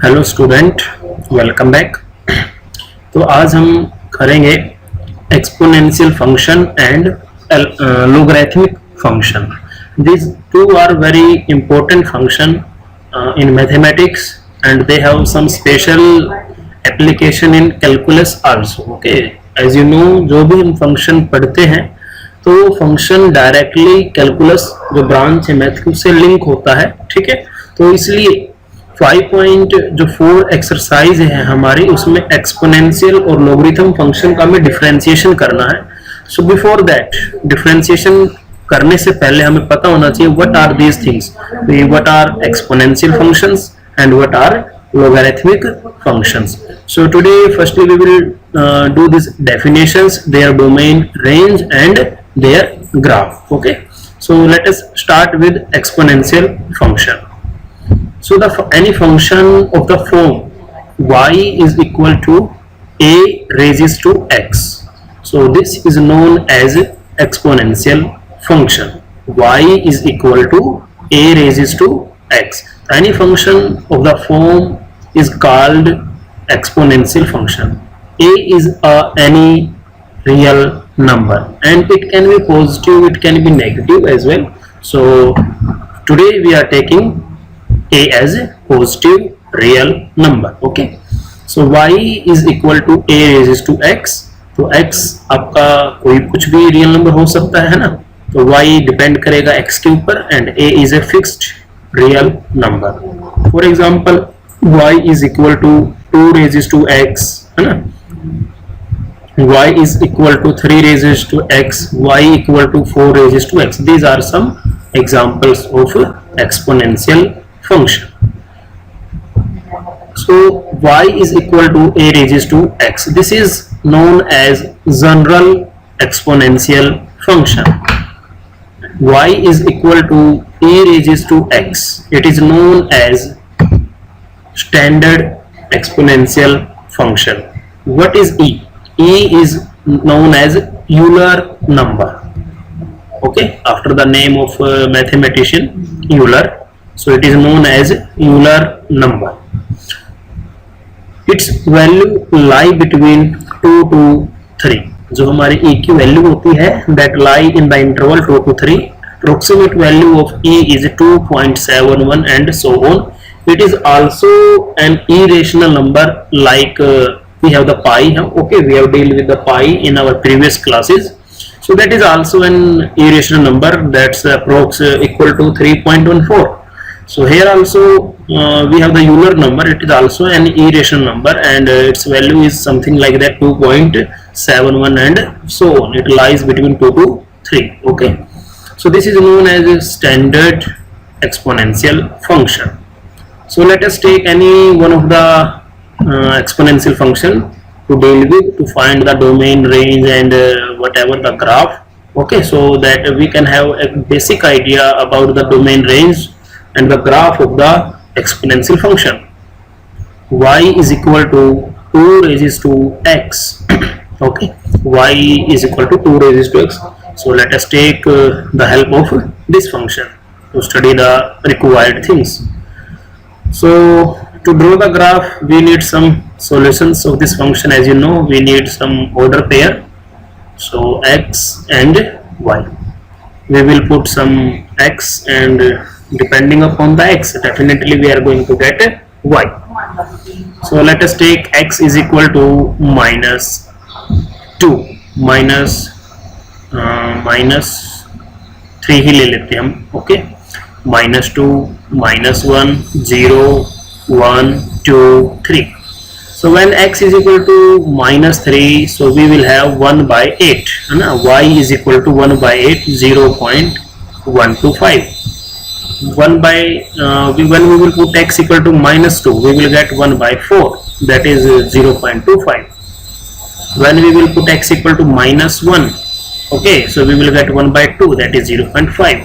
Hello student, welcome back. तो आज हम करेंगे exponential function and logarithmic function. These two are very important function in mathematics, and they have some special application in calculus also. Okay, as you know, जो भी हम function पढ़ते हैं तो फंक्शन डायरेक्टली कैलकुलस जो ब्रांच है math से link होता है। ठीक है, तो इसलिए 5.4 एक्सरसाइज है हमारी, उसमें एक्सपोनेंशियल और लॉगरिथम फंक्शन का हमें डिफरेंशिएशन करना है। सो बिफोर दैट, डिफरेंशिएशन करने से पहले हमें पता होना चाहिए what are these things, what are exponential functions and what are logarithmic functions. So today firstly we will do these definitions, their domain, range and their graph. Okay, so let us start with exponential function. So any function of the form y is equal to a raised to x, so this is known as exponential function. Y is equal to a raised to x. Any function of the form is called exponential function. A is any real number and it can be positive, it can be negative as well. So today we are taking a as a positive real number. Okay, so y is equal to a raised to x. तो x आपका कोई कुछ भी real number हो सकता है ना, तो y डिपेंड करेगा x के ऊपर and a is a fixed real number. For example, y is equal to 2 raised to x, है ना, y is equal to 3 raised to x, y equal to 4 raised to x. These are some examples of exponential function. So y is equal to a raised to x. This is known as general exponential function. Y is equal to a raised to x. It is known as standard exponential function. What is e? E is known as Euler number. Okay, after the name of mathematician Euler, so it is known as Euler number. Its value lie between 2 to 3. जो हमारी e की value होती है that lie in the interval 2 to 3. Approximate value of e is 2.71 and so on. It is also an irrational number, like we have the pi. Okay, we have dealt with the pi in our previous classes. So that is also an irrational number, that's approx equal to 3.14. So here also we have the Euler number. It is also an irrational number and its value is something like that 2.71 and so on. It lies between 2 to 3. Okay, so this is known as a standard exponential function. So let us take any one of the exponential function to deal with, to find the domain, range and whatever the graph. Okay, so that we can have a basic idea about the domain, range and the graph of the exponential function. Y is equal to 2 raised to x. Okay, y is equal to 2 raised to x. So let us take the help of this function to study the required things. So to draw the graph we need some solutions of this function. As you know, we need some order pair, so x and y. We will put some x and depending upon the x definitely we are going to get y. So let us take x is equal to minus 2 minus 3 ही ले लेते हैं हम. Okay, -2 -1 0 1 2 3. So when x is equal to -3, so we will have 1 by 8, है ना. y is equal to 1 by 8, 0.125. 1 by when we will put x equal to -2, we will get 1 by 4, that is 0.25. When we will put x equal to -1, okay, so we will get 1 by 2, that is 0.5.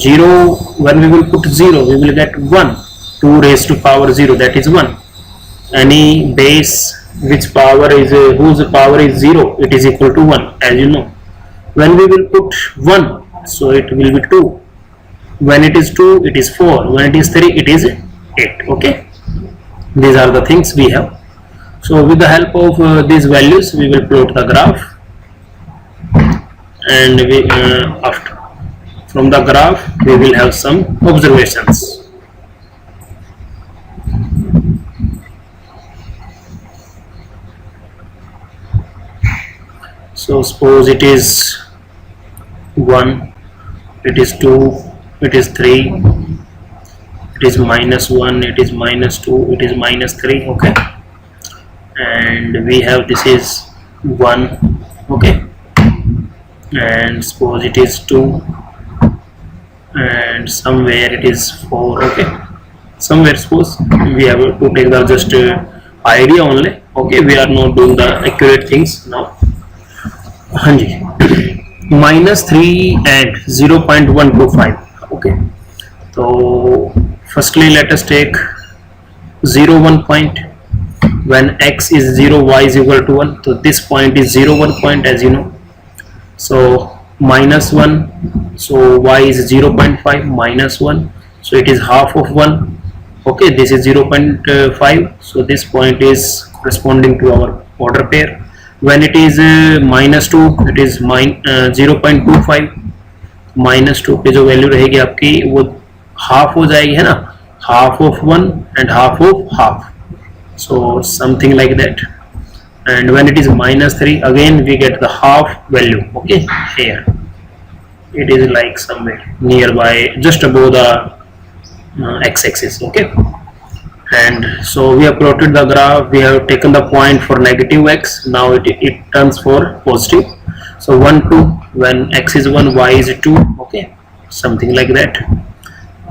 0, when we will put 0, we will get 1. 2 raised to power 0, that is 1. Any base which power is whose power is 0, it is equal to 1, as you know. When we will put 1, so it will be 2. When it is 2, it is 4. When it is 3, it is 8. Okay, These are the things we have. So with the help of these values we will plot the graph, and we after from the graph we will have some observations. So suppose it is 1, it is 2, it is 3, it is -1, it is -2, it is -3. Okay, and we have this is 1. Okay, and suppose it is 2, and somewhere it is 4. Okay, somewhere suppose we have to take the just idea only. Okay, we are not doing the accurate things now. हाँ जी, -3 and 0.125. Okay, so firstly let us take 0, 1 point. When x is 0, y is equal to 1, so this point is 0, 1 point, as you know. So -1, so y is 0.5 -1, so it is half of 1. Okay, this is 0.5, so this point is corresponding to our order pair. When it is -2, it is 0.25. -2 पे जो value रहेगी आपकी वो half हो जाएगी, है ना, half of 1 and half of half, so something like that. And when it is -3, again we get the half value. Okay, here it is like somewhere nearby, just above the x-axis. Okay, and so we have plotted the graph, we have taken the point for negative x, now it turns for positive. So 1, 2, when x is 1, y is 2. Okay, something like that.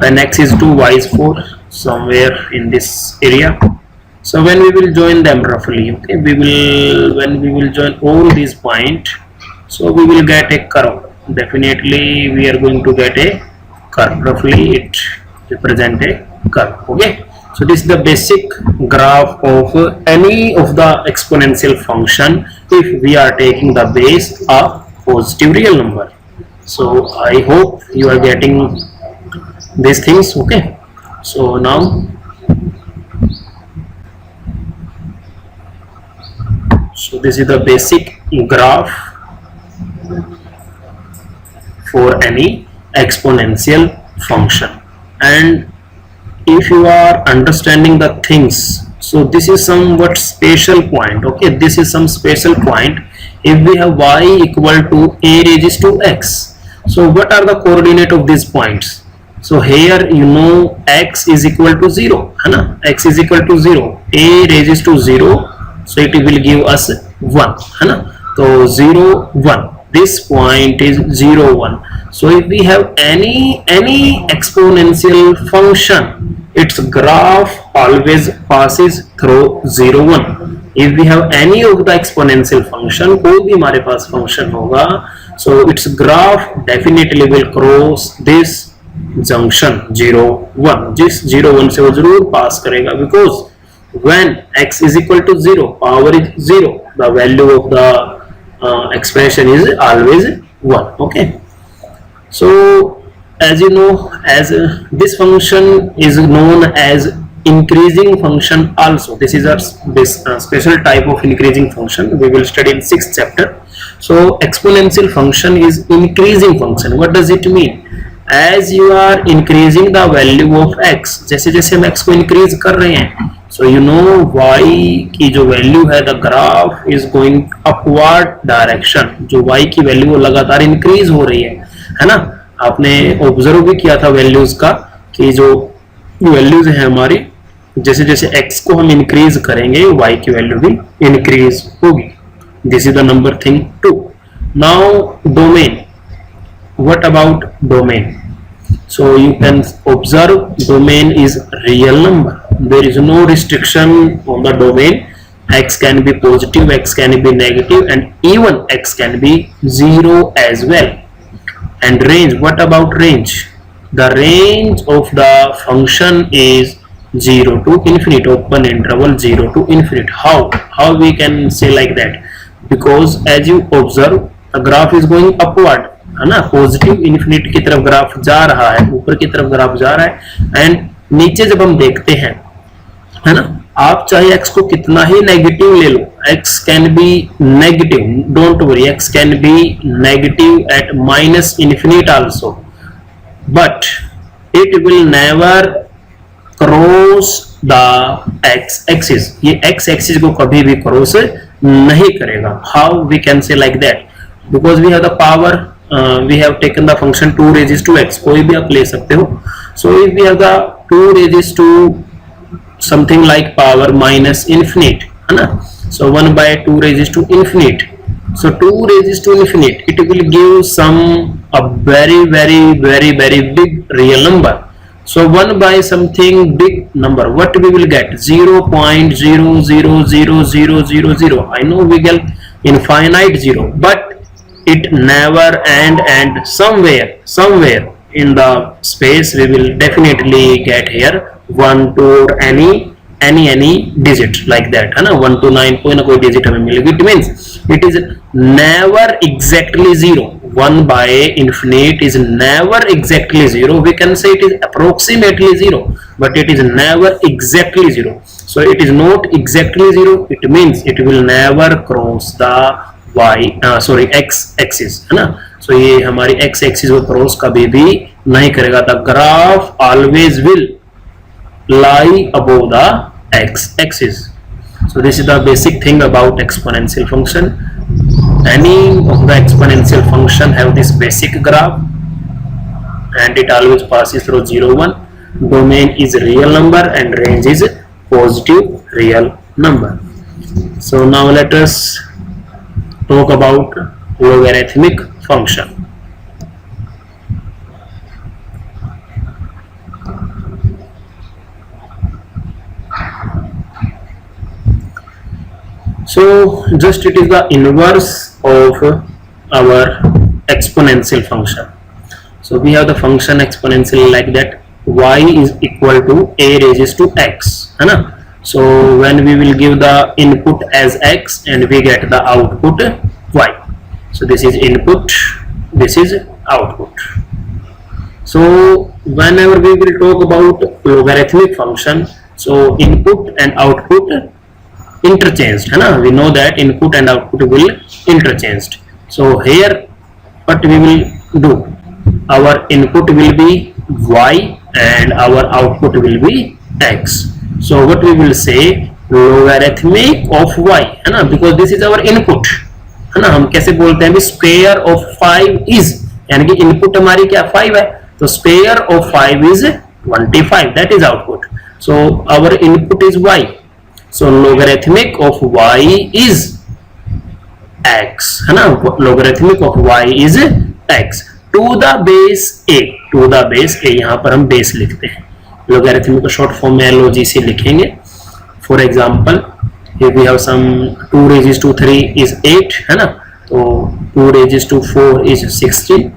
When x is 2, y is 4, somewhere in this area. So when we will join them roughly, okay, when we will join all these points, so we will get a curve. Definitely we are going to get a curve. Roughly it represents a curve. Okay, so this is the basic graph of any of the exponential function if we are taking the base a positive real number. So I hope you are getting these things. Okay, so now so this is the basic graph for any exponential function. And if you are understanding the things, so this is somewhat special point. Okay, this is some special point. If we have y equal to a raised to x, so what are the coordinate of these points? So here you know x is equal to 0, है ना, x is equal to 0, a raised to 0, so it will give us 1, है ना. So 0, 1, this point is 0, 1. So if we have any exponential function, its graph always passes through 0, 1. If we have any of the exponential function, कोई भी हमारे पास function होगा, so its graph definitely will cross this junction 0, 1. जिस 0, 1 से वो जरूर पास करेगा, because when x is equal to 0, power is 0, the value of the expression is always 1. Okay, so as you know, as this function is known as increasing function also. This is a special type of increasing function we will study in 6th chapter. So exponential function is increasing function. What does it mean? As you are increasing the value of x, जैसे जैसे हम x को increase कर रहे हैं, so you know y की जो value है, the graph is going upward direction. जो y की value वो लगातार increase हो रही है ना. आपने ऑब्जर्व भी किया था वैल्यूज का कि जो वैल्यूज है हमारी, जैसे जैसे x को हम इंक्रीज करेंगे y की वैल्यू भी इंक्रीज होगी. This is the number thing 2. Now domain. What about domain? So you can observe domain is real number. There is no restriction on the domain. x can be positive, x can be negative, and even x can be 0 as well. And range, what about range? The range of the function is 0 to infinite, open interval 0 to infinite. How we can say like that? Because as you observe, the graph is going upward, है ना, positive infinite की तरफ graph जा रहा है, ऊपर की तरफ ग्राफ जा रहा है. एंड नीचे जब हम देखते हैं, है ना, आप चाहे x को कितना ही नेगेटिव ले लो, x can be negative, don't worry, x can be negative at minus infinite also, but it will never cross the x axis, ये x एक्सिस को कभी भी क्रॉस नहीं करेगा. How we can say like that? Because we have the power, we have taken the function 2 raise to x, कोई भी आप ले सकते हो. So if we have the 2 raise to something like power minus infinite, है ना. So 1 by 2 raised to infinite. So 2 raised to infinite, it will give some a very big real number. So 1 by something big number, what we will get? 0.000000. I know we get infinite zero, but it never end, and somewhere in the space we will definitely get here 1 to any digit like that, है ना. 1 to 9 कोई ना कोई digit हमें मिलेगी. It means it is never exactly zero. 1 by infinite is never exactly zero. We can say it is approximately zero, but it is never exactly zero. So it is not exactly zero. It means it will never cross the x axis, है ना. So ये हमारी x axis को cross कभी भी नहीं करेगा. The graph always will lie above the x axis. So this is the basic thing about exponential function. Any of the exponential function have this basic graph, and it always passes through 0 1. Domain is real number and range is positive real number. So now let us talk about logarithmic function. So just it is the inverse of our exponential function. So we have the function exponential like that, y is equal to a raised to x, है ना. So when we will give the input as x and we get the output y. So this is input, this is output. So whenever we will talk about logarithmic function, so input and output interchanged, है ना. We know that input and output will interchanged. So here what we will do, our input will be y and our output will be x. So what we will say, logarithmic of y, है ना, because this is our input, है ना. हम कैसे बोलते हैं, square of 5 is, यानी कि input हमारी क्या 5 है, तो square of 5 is 25, that is output. So our input is y. So logarithmic of y is x, है ना. logarithmic of y is x to the base a. to the base a, यहाँ पर हम base लिखते हैं. logarithmic को short form में log से लिखेंगे. For example, if we have some 2 raised to 3 is 8, है ना. तो 2 raised to 4 is 16.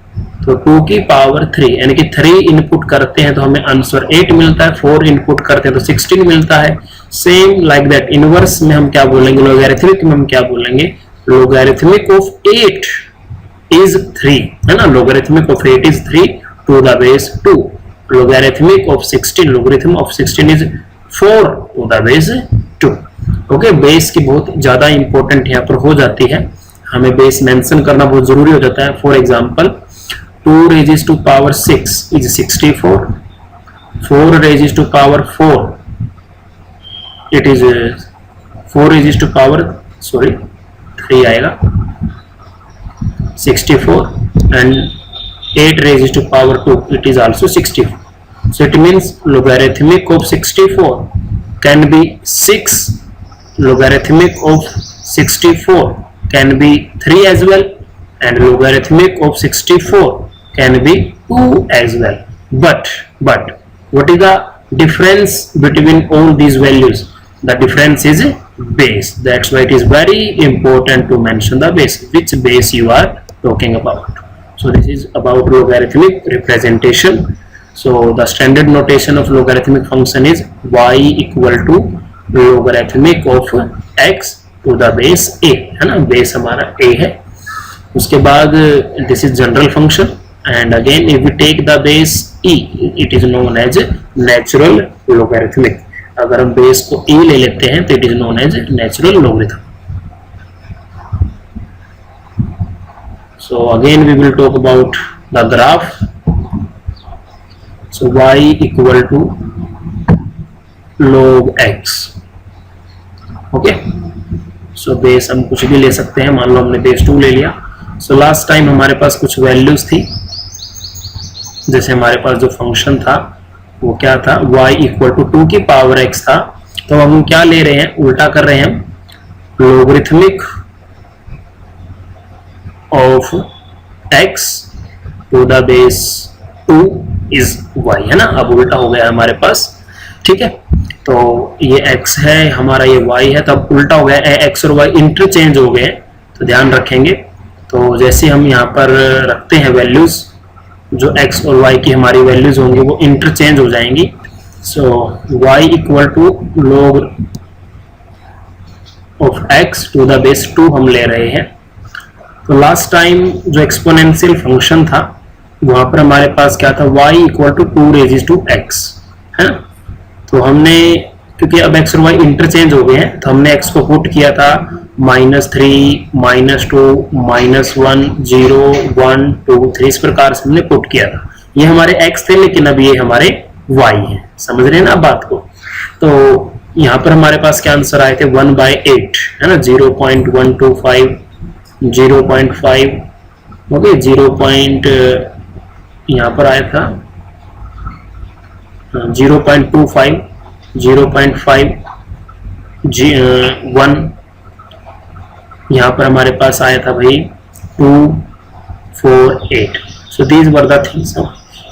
तो 2 की पावर 3, यानी कि 3 इनपुट करते हैं तो हमें आंसर 8 मिलता है, 4 इनपुट करते हैं तो 16 मिलता है. सेम लाइक दैट इनवर्स में हम क्या बोलेंगे, लोगैरिथमिक में हम क्या बोलेंगे, लोगैरिथमिक ऑफ 8 इज 3, है ना. Logarithmic of 8 is 3 to the base 2. Logarithmic of 16, logarithm of 16 is 4 to the base 2. Okay, base की बहुत ज्यादा इंपॉर्टेंट यहाँ पर हो जाती है, हमें बेस मेंशन करना बहुत जरूरी हो जाता है. For example 2 raised to power 6 is 64. 4 raised to power 4, it is 4 raised to power 3 आएगा 64, and 8 raised to power 2, it is also 64. So it means logarithmic of 64 can be 6, logarithmic of 64 can be 3 as well, and logarithmic of 64 can be 2 as well. But what is the difference between all these values? The difference is base. That's why it is very important to mention the base, which base you are talking about. So this is about logarithmic representation. So the standard notation of logarithmic function is y equal to logarithmic of x to the base a, है ना. base हमारा a है. उसके बाद this is general function, and again if we take the base e, it is known as natural logarithmic. अगर हम base को e ले लेते हैं तो it is known as natural logarithm. So again we will talk about the graph. So y equal to log x. Okay. So base हम कुछ भी ले सकते हैं, मान लो हमने बेस 2 ले लिया. So लास्ट टाइम हमारे पास कुछ वैल्यूज थी, जैसे हमारे पास जो फंक्शन था वो क्या था, y इक्वल टू 2 की पावर x था. तो हम क्या ले रहे हैं, उल्टा कर रहे हैं हम, logarithmic of x to the base 2 is y, है ना. अब उल्टा हो गया हमारे पास, ठीक है. तो ये x है हमारा, ये y है, तब उल्टा हो गया, x और y इंटरचेंज हो गए. तो ध्यान रखेंगे. तो जैसे हम यहाँ पर रखते हैं वैल्यूज, जो x और y की हमारी वैल्यूज होंगी वो इंटरचेंज हो जाएंगी. So y equal to log of x to the base 2 हम ले रहे हैं. तो लास्ट टाइम जो एक्सपोनेंशियल फंक्शन था वहां पर हमारे पास क्या था, y equal to 2 raise to x, है ना. तो हमने, क्योंकि अब x और y इंटरचेंज हो गए हैं, तो हमने x को पुट किया था -3, -2, -1, 0, 1, 2, 3, इस प्रकार से हमने पुट किया था. ये हमारे x थे, लेकिन अब ये हमारे y हैं. समझ रहे हैं ना बात को. तो यहाँ पर हमारे पास क्या आंसर आए थे, 1/8, है ना. 0.125, 0.5, ओके, 0. यहाँ पर आया था 0.25, 0.5, 1. यहाँ पर हमारे पास आया था भाई 2, 4, 8. So these were the things.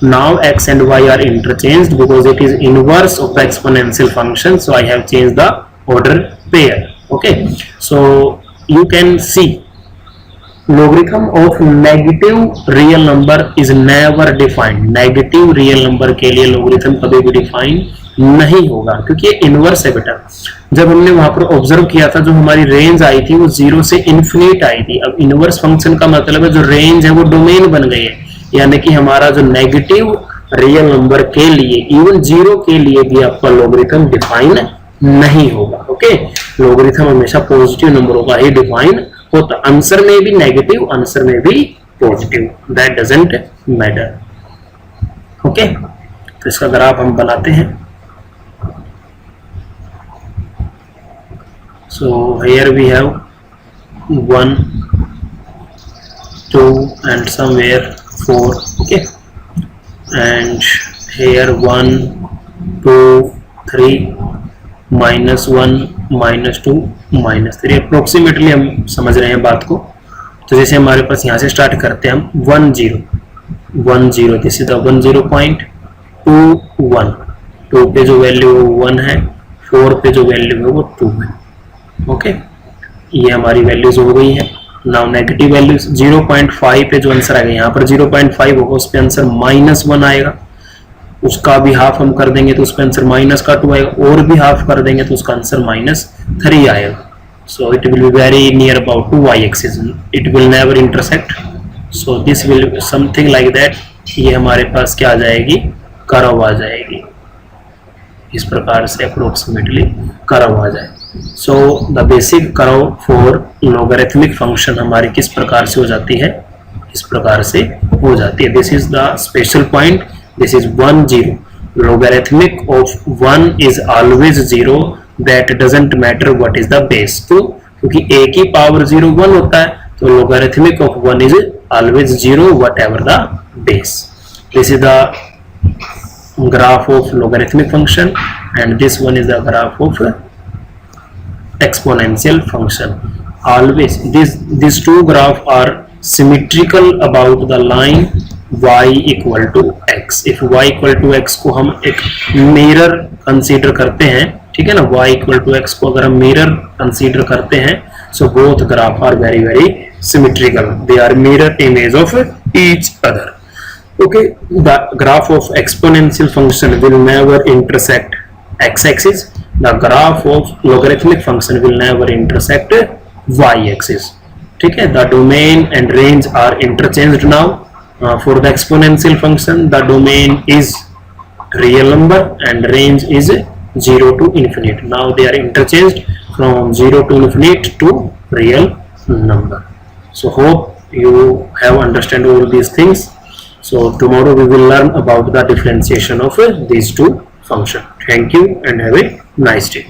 Now x and y are interchanged because it is inverse of the exponential function. So I have changed the order pair. Okay. So you can see logarithm of negative real number is never defined. Negative real number के लिए logarithm कभी भी define नहीं होगा, क्योंकि ये inverse है बेटा. जब हमने वहां पर ऑब्जर्व किया था, जो हमारी रेंज आई थी वो 0 से इन्फिनिट आई थी. अब इनवर्स फंक्शन का मतलब है जो रेंज है वो डोमेन बन गई है, यानी कि हमारा जो नेगेटिव रियल नंबर के लिए, इवन 0 के लिए भी आपका logarithm डिफाइन नहीं होगा. ओके. logarithm हमेशा पॉजिटिव नंबरों का ही डिफाइन होता, आंसर में भी नेगेटिव, आंसर में भी positive, that doesn't matter. Okay. तो इसका ग्राफ हम बनाते हैं. So here we have 1, 2 and somewhere 4. okay, and here 1, 2, 3, -1, -2, -3. Approximately हम समझ रहे हैं बात को. तो जैसे हमारे पास यहाँ से स्टार्ट करते हैं हम 1, 0, 1, 0, दिस इज द 1 1, 2 पे जो वैल्यू 1 है, 4 पे जो वैल्यू है वो 2 है. ओके. ये हमारी वैल्यूज हो गई है. नाउ नेगेटिव वैल्यूज 0.5 पे जो आंसर आएगा, यहाँ पर 0.5 होगा, उस पे आंसर -1 आएगा. उसका भी हाफ हम कर देंगे तो उसका आंसर -2 आएगा, और भी हाफ कर देंगे तो उसका आंसर -3 आएगा. So it will be very near about to y axis. It will never intersect. So this will something like that. ये हमारे पास क्या आ जाएगी, कर्व आ जाएगी. इस प्रकार से अप्रोक्सीमेटली कर्व आ जाए. So the basic curve for logarithmic function हमारी किस प्रकार से हो जाती है, इस प्रकार से हो जाती है. This is the special point. This is 1, 0. Logarithmic of 1 is always 0. That doesn't matter what is the base. तो क्योंकि a की पावर 0 1 होता है, तो logarithmic of 1 is always 0 whatever the base. This is the graph of logarithmic function, and this one is the graph of exponential function. Always these two graphs are symmetrical about the line y equal to x. If y equal to x को हम एक mirror consider करते हैं, ठीक है ना, y equal to x को अगर हम मिरर कंसीडर करते हैं, so both graph are very very symmetrical. They are mirror image of each other. Okay, the graph of exponential function will never intersect x-axis. The graph of logarithmic function will never intersect y-axis. ठीक है. The domain and range are interchanged now. For the exponential function, the domain is real number and range is 0 to infinite. Now they are interchanged from 0 to infinite to real number. So hope you have understand all these things. So tomorrow we will learn about the differentiation of these two functions. Thank you and have a nice day.